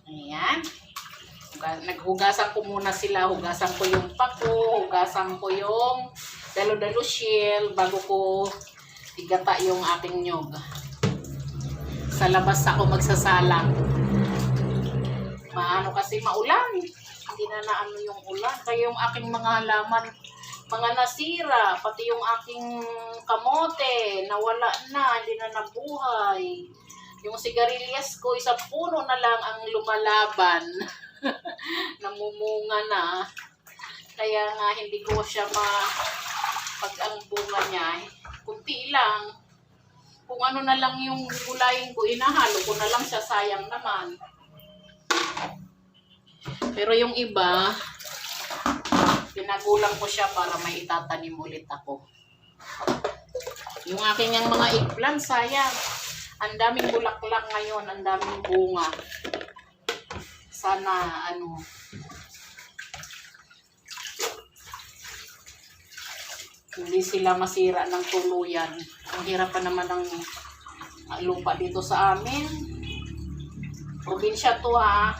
Ayan. Naghugasan ko muna sila. Hugasan ko yung pako. Hugasan ko yung dalo-dalo shell bago ko igata yung aking nyog. Sa labas ako magsasalang. Maano kasi maulan. Hindi na naano yung ulan. Kaya yung aking mga halaman, mga nasira. Pati yung aking kamote, nawala na. Hindi na nabuhay. Yung sigarilyas ko, isang puno na lang ang lumalaban. Namumunga na. Kaya nga hindi ko siya pag ang bunga niya, kunti lang. Kung ano na lang yung gulayin ko, inahalo ko na lang siya, sayang naman. Pero yung iba, pinagulang ko siya para may itatanim ulit ako. Yung aking yung mga eggplant, sayang. Ang daming bulaklak ngayon, ang daming bunga. Sana, hindi sila masira ng tuluyan. Ang hirap pa naman ng lupa dito sa amin. Probinsya to ha.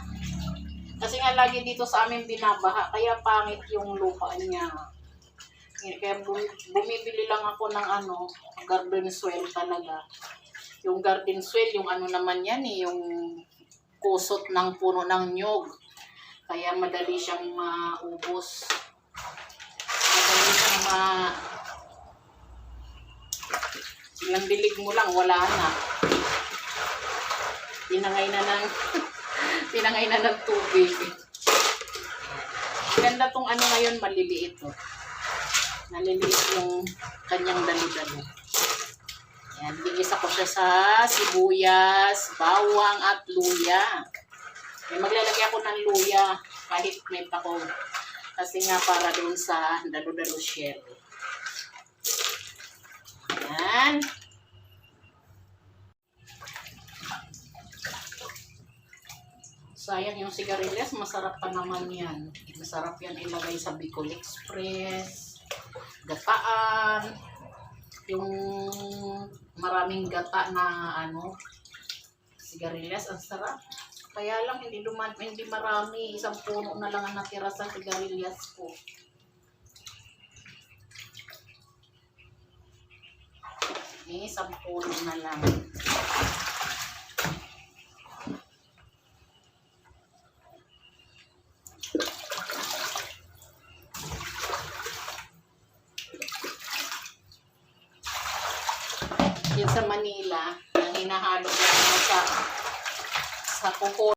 Kasi nga lagi dito sa amin binabaha, kaya pangit yung lupa niya. Kaya bumibili lang ako ng garden soil talaga. Yung garden soil, yung naman yan yung kusot ng puno ng nyog. Kaya madali siyang maubos. Madali siyang ilang dilig mo lang, wala na. Tinangay na ng tubig. Ganda tong ngayon, maliliit to. Maliliit yung kanyang dalo-dalo. Ayan, bigisa ko siya sa sibuyas, bawang at luya. Maglalagay ako ng luya kahit may pako. Kasi nga para dun sa dalo-dalo shell. Ayan. Sayang yung sigarilyas, masarap pa naman yan. Masarap yan ilagay sa Bicol Express, gataan, yung maraming gata na sigarilyas, ang sarap. Kaya lang hindi marami, isang puno na lang ang natira sa sigarilyas ko. Isang puno na lang. Yan sa Manila, ang hinahalo sa kuko.